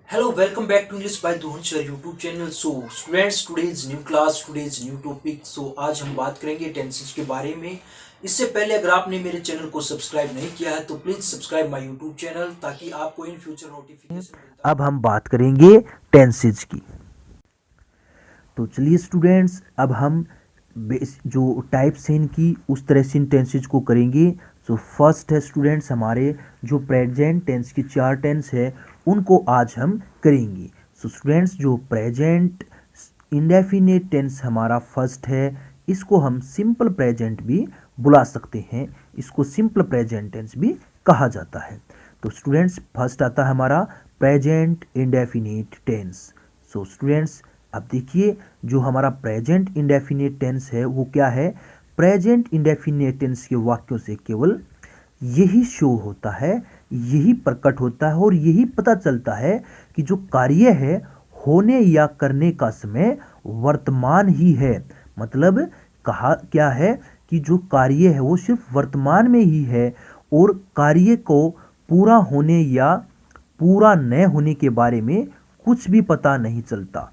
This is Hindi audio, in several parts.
Hello, welcome back to English by Dhuan Sir YouTube channel. So, students, today's new class, today's new topic. So, आज हम बात करेंगे टेंसेस के बारे में. इससे पहले अगर आपने मेरे चैनल को सब्सक्राइब नहीं किया है तो please subscribe my YouTube channel ताकि आपको इन फ्यूचर नोटिफिकेशन मिलता अब हम बात करेंगे टेंसेज की। तो चलिए स्टूडेंट्स, अब हम जो टाइप्स हैं इनकी उस तरह से इन टेंसेज को करेंगे। सो फर्स्ट है स्टूडेंट्स, हमारे जो प्रेजेंट टेंस की चार टेंस है उनको आज हम करेंगे। सो स्टूडेंट्स, जो प्रेजेंट इंडेफिनिट टेंस हमारा फर्स्ट है, इसको हम सिंपल प्रेजेंट भी बुला सकते हैं, इसको सिंपल प्रेजेंट टेंस भी कहा जाता है। तो स्टूडेंट्स, फर्स्ट आता है हमारा present indefinite tense. So students, अब देखिए जो हमारा प्रेजेंट इंडेफिनिट टेंस है वो क्या है। प्रेजेंट इंडेफिनिट टेंस के वाक्यों से केवल यही शो होता है, यही प्रकट होता है और यही पता चलता है कि जो कार्य है होने या करने का समय वर्तमान ही है। मतलब कहा क्या है कि जो कार्य है वो सिर्फ वर्तमान में ही है और कार्य को पूरा होने या पूरा न होने के बारे में कुछ भी पता नहीं चलता।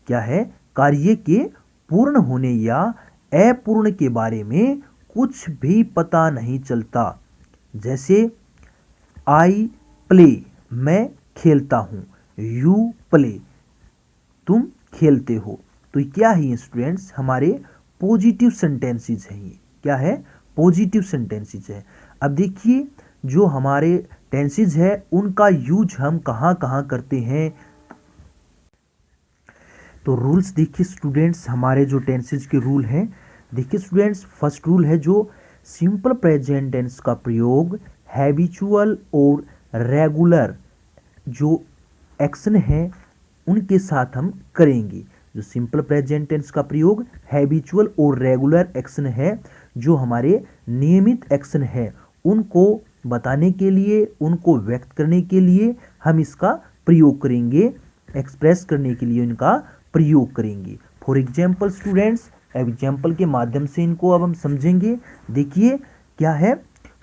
क्या है, कार्य के पूर्ण होने या अपूर्ण के बारे में कुछ भी पता नहीं चलता। जैसे आई प्ले, मैं खेलता हूँ, यू प्ले, तुम खेलते हो। तो क्या है ये स्टूडेंट्स, हमारे पॉजिटिव सेंटेंसेस हैं। ये क्या है, पॉजिटिव सेंटेंसेस है। अब देखिए जो हमारे टेंसेस है उनका यूज हम कहाँ कहाँ करते हैं। तो रूल्स देखिए स्टूडेंट्स, हमारे जो टेंसेज के रूल हैं, देखिए स्टूडेंट्स, फर्स्ट रूल है जो सिंपल प्रेजेंट टेंस का प्रयोग हैबिचुअल और रेगुलर जो एक्शन है उनके साथ हम करेंगे। जो सिंपल प्रेजेंट टेंस का प्रयोग हैबिचुअल और रेगुलर एक्शन है, जो हमारे नियमित एक्शन है उनको बताने के लिए, उनको व्यक्त करने के लिए हम इसका प्रयोग करेंगे, एक्सप्रेस करने के लिए इनका प्रयोग करेंगे। फॉर एग्जाम्पल स्टूडेंट्स, एग्जाम्पल के माध्यम से इनको अब हम समझेंगे। देखिए क्या है,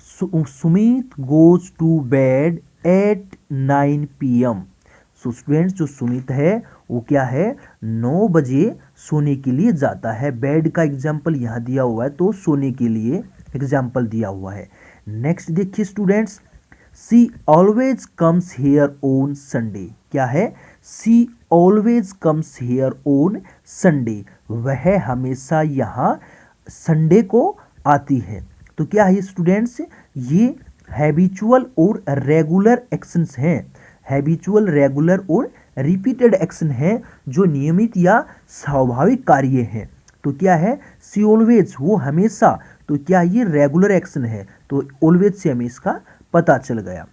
Sumit goes to bed at 9 PM। So students, जो सुमित है वो क्या है, 9 बजे सोने के लिए जाता है। बेड का एग्जाम्पल यहाँ दिया हुआ है तो सोने के लिए एग्जाम्पल दिया हुआ है। नेक्स्ट देखिए students, she always comes here on Sunday. क्या है, she always comes here on Sunday, वह हमेशा यहाँ संडे को आती है। तो क्या है स्टूडेंट्स, ये हैबिचुअल और रेगुलर एक्शंस हैं। हैबिचुअल, रेगुलर और रिपीटेड एक्शन है जो नियमित या स्वाभाविक कार्य हैं। तो क्या है, सी ऑलवेज, वो हमेशा। तो क्या ये रेगुलर एक्शन है, तो ऑलवेज से हमें इसका पता चल गया।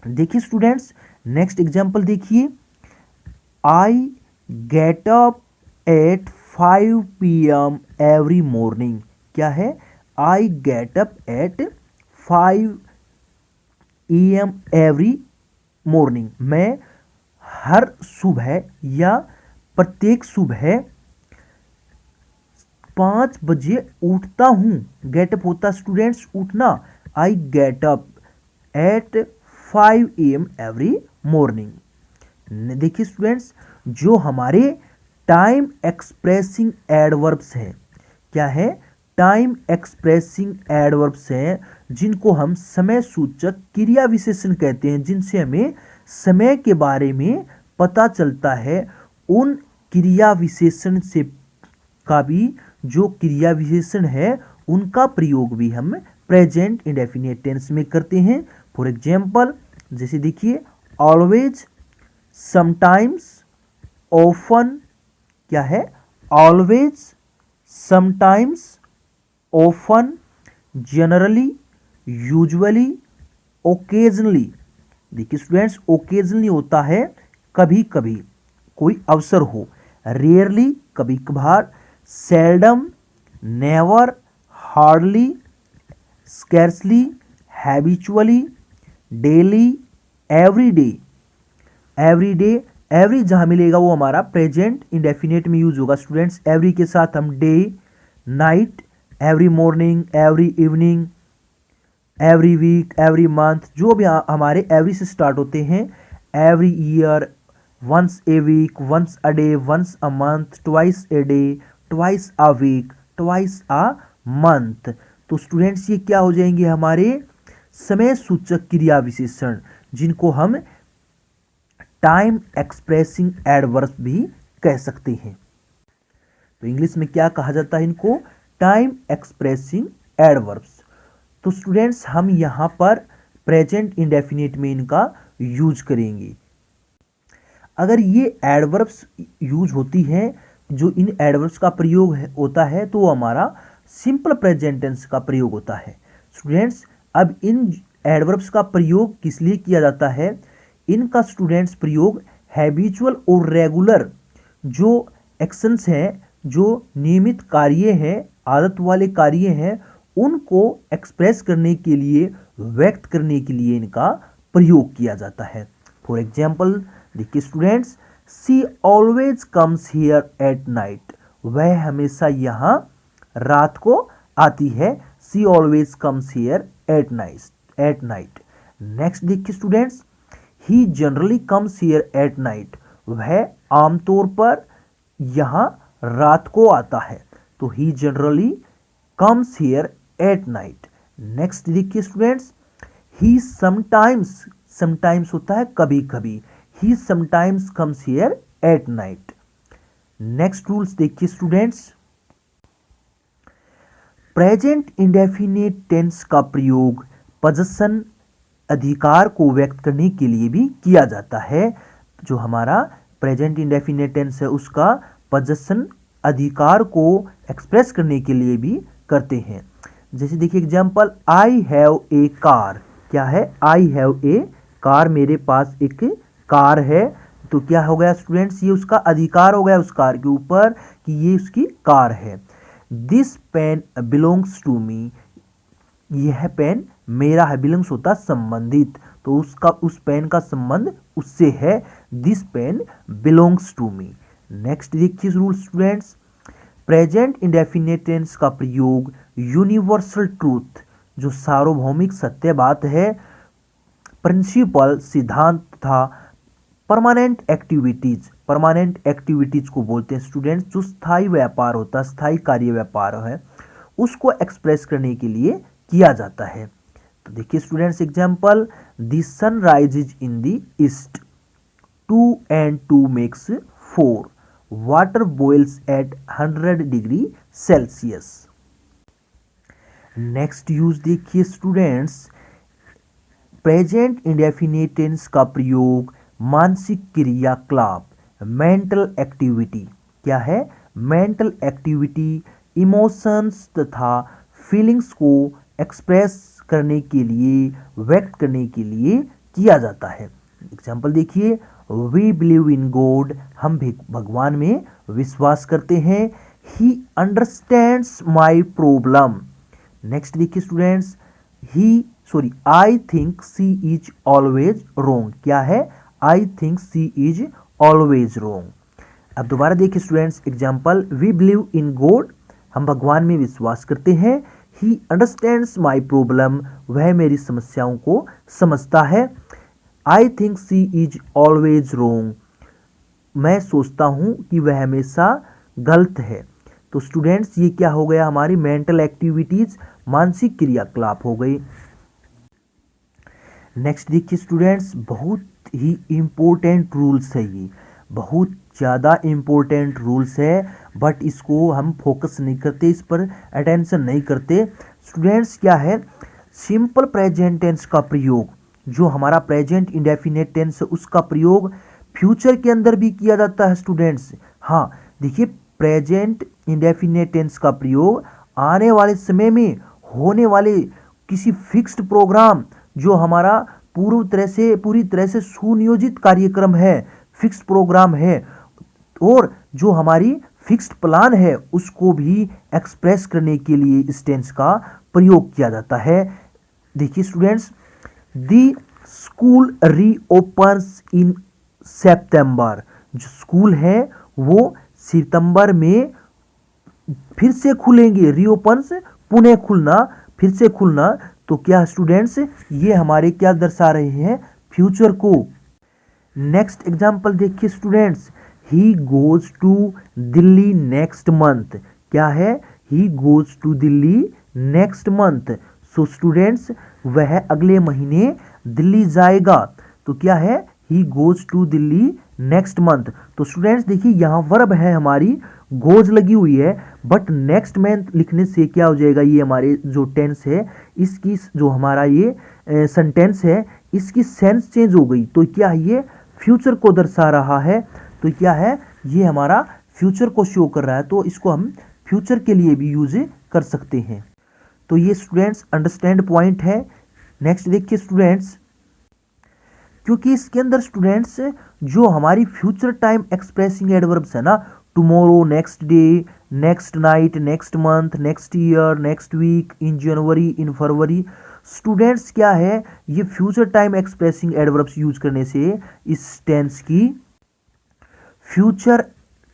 देखिए स्टूडेंट्स, नेक्स्ट एग्जांपल देखिए, I get up at 5 PM every morning. क्या है, I get up at 5 AM every morning, मैं हर सुबह या प्रत्येक सुबह 5 बजे उठता हूँ। गेटअप होता स्टूडेंट्स उठना, I get up at 5 AM every morning. देखिए स्टूडेंट्स, जो हमारे टाइम एक्सप्रेसिंग एडवर्ब्स हैं, क्या है, टाइम एक्सप्रेसिंग एडवर्ब्स हैं जिनको हम समय सूचक क्रिया विशेषण कहते हैं, जिनसे हमें समय के बारे में पता चलता है। उन क्रिया विशेषण से का भी जो क्रिया विशेषण है उनका प्रयोग भी हम प्रेजेंट इंडेफिनिट टेंस में करते हैं। फॉर एग्जाम्पल जैसे देखिए, ऑलवेज, समटाइम्स, ऑफन। क्या है, always, sometimes, often, generally, usually, occasionally. देखिए स्टूडेंट्स, ओकेजनली होता है कभी कभी, कोई अवसर हो। रेयरली, कभी कभार। Seldom, never, hardly, scarcely, habitually, daily, every day. Every day, every जहां मिलेगा वो हमारा प्रेजेंट इंडेफिनिट में यूज होगा स्टूडेंट्स। एवरी के साथ हम day, night, every morning, every evening, every week, every month, जो भी हमारे एवरी से स्टार्ट होते हैं every year, once a week, once a day, once a month, twice a day, twice a week, twice a month। तो स्टूडेंट्स ये क्या हो जाएंगे हमारे समय सूचक क्रिया विशेषण, जिनको हम टाइम एक्सप्रेसिंग एडवर्ब भी कह सकते हैं। तो इंग्लिश में क्या कहा जाता है इनको, टाइम एक्सप्रेसिंग एडवर्ब्स। तो स्टूडेंट्स हम यहाँ पर प्रेजेंट इंडेफिनिट में इनका यूज करेंगे। अगर ये एडवर्ब्स यूज होती हैं, जो इन एडवर्ब्स का प्रयोग होता है, तो वो हमारा सिंपल प्रेजेंट टेंस का प्रयोग होता है। स्टूडेंट्स अब इन एडवर्ब्स का प्रयोग किस लिए किया जाता है, इनका स्टूडेंट्स प्रयोग हैबिचुअल और रेगुलर जो एक्शंस हैं, जो नियमित कार्य हैं, आदत वाले कार्य हैं, उनको एक्सप्रेस करने के लिए, व्यक्त करने के लिए इनका प्रयोग किया जाता है। फॉर एग्जाम्पल देखिए students, she always comes here at night, वह हमेशा यहाँ रात को आती है। She always comes here at night. Next देखिए students, he generally comes here at night, वह आमतौर पर यहाँ रात को आता है। तो he generally comes here at night. Next देखिए स्टूडेंट्स, ही समटाइम्स होता है कभी कभी, he sometimes comes here at night. Next rules देखिए स्टूडेंट्स, प्रेजेंट इंडेफिनिट टेंस का प्रयोग पजेशन अधिकार को व्यक्त करने के लिए भी किया जाता है। जो हमारा प्रेजेंट इंडेफिनिट टेंस है, उसका पजेशन अधिकार को एक्सप्रेस करने के लिए भी करते हैं। जैसे देखिए example, I have a car, क्या है, आई हैव ए कार, मेरे पास एक कार है। तो क्या हो गया स्टूडेंट्स, ये उसका अधिकार हो गया उस कार के ऊपर कि ये उसकी कार है। This pen belongs to me, यह पेन मेरा है, बिलोंग्स होता संबंधित, तो उसका उस पेन का संबंध उससे है। This pen belongs to me. Next देखिए rule students, present indefinite tense का प्रयोग यूनिवर्सल ट्रूथ, जो सार्वभौमिक सत्य बात है, प्रिंसिपल सिद्धांत था, परमानेंट एक्टिविटीज को बोलते हैं स्टूडेंट्स, जो स्थायी व्यापार होता है, स्थायी कार्य व्यापार है, उसको एक्सप्रेस करने के लिए किया जाता है। तो देखिए students example, the sun rises in the east, 2 and 2 makes 4, water boils at 100 degree Celsius. Next use देखिए स्टूडेंट्स, प्रेजेंट इंडेफिनिट टेंस का प्रयोग मानसिक क्रियाकलाप, मेंटल एक्टिविटी, क्या है, मेंटल एक्टिविटी, इमोशंस तथा फीलिंग्स को एक्सप्रेस करने के लिए, व्यक्त करने के लिए किया जाता है। एग्जाम्पल देखिए, वी बिलीव इन गॉड, हम भी भगवान में विश्वास करते हैं। He understands my problem. Next देखिए students, I think she is always wrong, क्या है, I think she is always wrong. अब दोबारा देखिए students example, we believe in God, हम भगवान में विश्वास करते हैं। ही अंडरस्टैंड्स माई प्रॉब्लम, वह मेरी समस्याओं को समझता है। I think she is always wrong, मैं सोचता हूं कि वह हमेशा गलत है। तो स्टूडेंट्स ये क्या हो गया, हमारी मेंटल एक्टिविटीज, मानसिक क्रियाकलाप हो गई। नेक्स्ट देखिए स्टूडेंट्स, बहुत ही इम्पोर्टेंट रूल्स है, ये बहुत ज़्यादा इम्पोर्टेंट रूल्स है, बट इसको हम फोकस नहीं करते, इस पर अटेंशन नहीं करते। स्टूडेंट्स क्या है, सिंपल प्रेजेंट टेंस का प्रयोग, जो हमारा प्रेजेंट इंडेफिनिट टेंस है, उसका प्रयोग फ्यूचर के अंदर भी किया जाता है स्टूडेंट्स। हाँ देखिए, प्रेजेंट इंडेफिनिट टेंस का प्रयोग आने वाले समय में होने वाले किसी फिक्स्ड प्रोग्राम, जो हमारा पूरी तरह से सुनियोजित कार्यक्रम है, फिक्स्ड प्रोग्राम है, और जो हमारी फिक्स्ड प्लान है, उसको भी एक्सप्रेस करने के लिए इस टेंस का प्रयोग किया जाता है। देखिए स्टूडेंट्स, द स्कूल रीओपन्स इन सितंबर, जो स्कूल है वो सितंबर में फिर से खुलेंगे, रीओपन्स पुनः खुलना, फिर से खुलना। तो क्या स्टूडेंट्स, ये हमारे क्या दर्शा रहे हैं, फ्यूचर को। नेक्स्ट एग्जाम्पल देखिए students, he goes to Delhi next month. क्या है? He goes to Delhi next month. So students, वह अगले महीने दिल्ली जाएगा। तो क्या है? He goes to Delhi next month. तो स्टूडेंट्स देखिए यहाँ वर्ब है हमारी, गोज लगी हुई है, बट नेक्स्ट मंथ लिखने से क्या हो जाएगा, ये हमारे जो टेंस है इसकी, जो हमारा ये सेंटेंस है इसकी सेंस चेंज हो गई। तो क्या ये फ्यूचर को दर्शा रहा है। तो क्या है? ये हमारा फ्यूचर को शो कर रहा है, तो इसको हम फ्यूचर के लिए भी यूज कर सकते हैं। तो ये स्टूडेंट्स अंडरस्टैंड पॉइंट है। नेक्स्ट देखिए स्टूडेंट्स, क्योंकि इसके अंदर स्टूडेंट्स जो हमारी फ्यूचर टाइम एक्सप्रेसिंग एडवर्ब्स है ना, tomorrow, next day, next night, next month, next year, next week, in January, in February. Students क्या है, ये future time expressing adverbs use करने से इस टेंस की फ्यूचर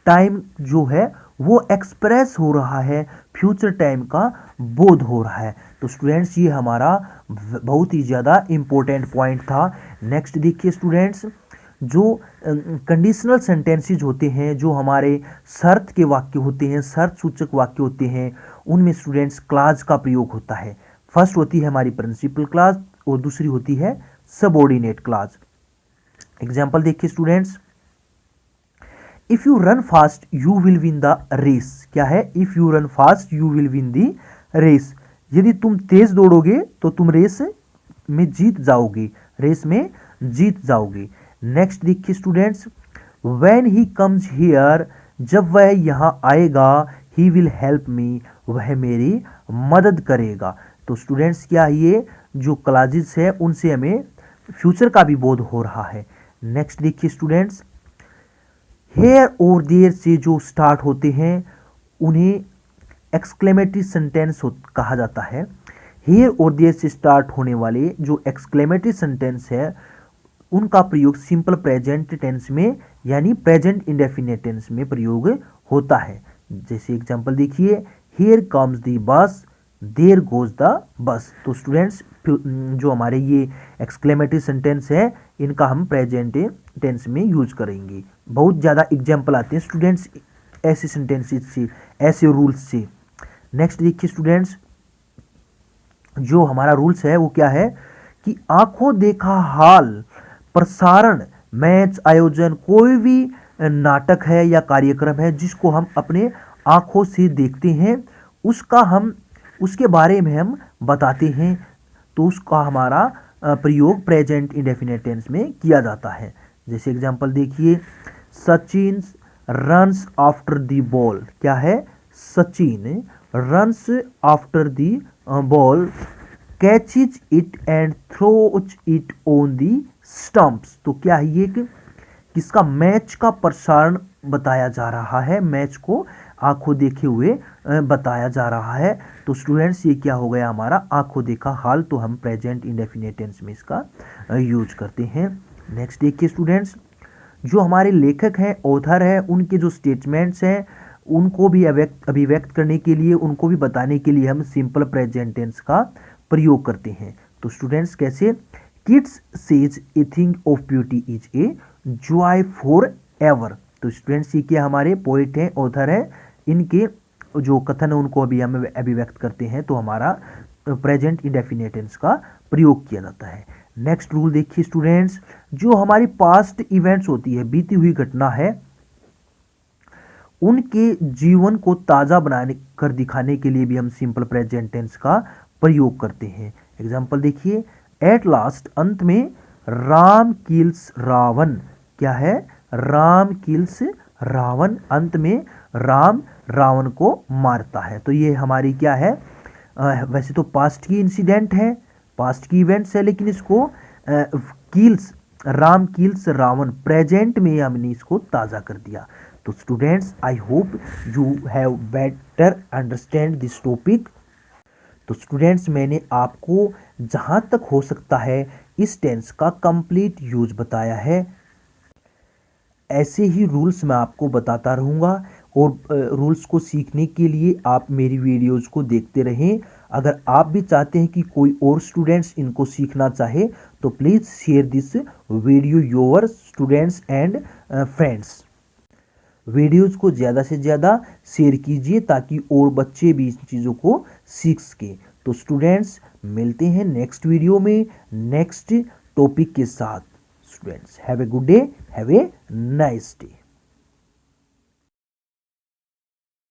टाइम जो है वो एक्सप्रेस हो रहा है, फ्यूचर टाइम का बोध हो रहा है। तो स्टूडेंट्स ये हमारा बहुत ही ज़्यादा इम्पोर्टेंट पॉइंट था। नेक्स्ट देखिए स्टूडेंट्स, जो कंडीशनल सेंटेंसेज होते हैं, जो हमारे शर्त के वाक्य होते हैं, शर्त सूचक वाक्य होते हैं, उनमें स्टूडेंट्स क्लाज का प्रयोग होता है। फर्स्ट होती है हमारी प्रिंसिपल क्लाज और दूसरी होती है सबऑर्डिनेट क्लाज। एग्जाम्पल देखिए students, if you run fast you will win the race. क्या है? If you run fast you will win the race. यदि तुम तेज दौड़ोगे तो तुम रेस में जीत जाओगे, रेस में जीत जाओगे। नेक्स्ट देखिए students, when he comes here, जब वह यहाँ आएगा, ही विल हेल्प मी, वह मेरी मदद करेगा। तो स्टूडेंट्स क्या, ये जो क्लाजेस है उनसे हमें फ्यूचर का भी बोध हो रहा है। नेक्स्ट देखिए स्टूडेंट्स, हेयर और देयर से जो स्टार्ट होते हैं उन्हें एक्सक्लेमेटरी सेंटेंस कहा जाता है। हेयर और देयर से स्टार्ट होने वाले जो एक्सक्लेमेटरी सेंटेंस है उनका प्रयोग सिंपल प्रेजेंट टेंस में यानी प्रेजेंट इंडेफिनिट टेंस में प्रयोग होता है। जैसे एग्जांपल देखिए, here comes the bus, there goes the bus. तो स्टूडेंट्स जो हमारे ये एक्सक्लेमेटरी सेंटेंस है इनका हम प्रेजेंट टेंस में यूज करेंगे। बहुत ज़्यादा एग्जाम्पल आते हैं स्टूडेंट्स ऐसे सेंटेंसेस से, ऐसे रूल्स से। नेक्स्ट देखिए स्टूडेंट्स, जो हमारा रूल्स है वो क्या है कि आंखों देखा हाल, प्रसारण, मैच, आयोजन, कोई भी नाटक है या कार्यक्रम है जिसको हम अपने आंखों से देखते हैं उसके बारे में हम बताते हैं, तो उसका हमारा प्रयोग प्रेजेंट इंडेफिनिट टेंस में किया जाता है। जैसे एग्जांपल देखिए, Sachin runs after the ball. क्या है? Sachin runs after the ball, catches it and throws it on the stumps. तो क्या है, ये किसका मैच का प्रसारण बताया जा रहा है, मैच को आंखों देखे हुए बताया जा रहा है। तो स्टूडेंट्स ये क्या हो गया हमारा आंखों देखा हाल, तो हम प्रेजेंट इंडेफिनिट टेंस में इसका यूज करते हैं। नेक्स्ट देखिए स्टूडेंट्स, जो हमारे लेखक हैं, ऑथर हैं, उनके जो स्टेटमेंट्स हैं उनको भी अभिव्यक्त करने के लिए, उनको भी बताने के लिए हम सिंपल प्रेजेंट टेंस का प्रयोग करते हैं। तो स्टूडेंट्स कैसे, kids says a thing of beauty is a joy for ever. तो स्टूडेंट्स ये क्या हमारे पोइट हैं, ऑथर हैं, इनके जो कथन है उनको अभी हम अभिव्यक्त करते हैं, तो हमारा प्रेजेंट इंडेफिनिट टेंस का प्रयोग किया जाता है। नेक्स्ट रूल देखिए स्टूडेंट्स, जो हमारी पास्ट इवेंट्स होती है, बीती हुई घटना है, उनके जीवन को ताज़ा बनाने कर दिखाने के लिए भी हम सिंपल प्रेजेंट टेंस का प्रयोग करते हैं। एग्जाम्पल देखिए, एट लास्ट, अंत में, राम किल्स रावण। क्या है? राम किल्स रावण, अंत में राम रावण को मारता है। तो ये हमारी क्या है, वैसे तो पास्ट की इंसिडेंट है, पास्ट की इवेंट्स है, लेकिन इसको kills, Ram kills Ravan, present में हमने इसको ताज़ा कर दिया। तो students I hope you have better understand this topic. तो स्टूडेंट्स मैंने आपको जहाँ तक हो सकता है इस टेंस का कंप्लीट यूज बताया है। ऐसे ही रूल्स मैं आपको बताता रहूँगा और रूल्स को सीखने के लिए आप मेरी वीडियोज़ को देखते रहें। अगर आप भी चाहते हैं कि कोई और स्टूडेंट्स इनको सीखना चाहे तो please share this video your students and friends. Videos को ज़्यादा से ज़्यादा शेयर कीजिए ताकि और बच्चे भी इन चीज़ों को सीख सकें। तो स्टूडेंट्स मिलते हैं नेक्स्ट वीडियो में नेक्स्ट टॉपिक के साथ। Students have a good day, have a nice day.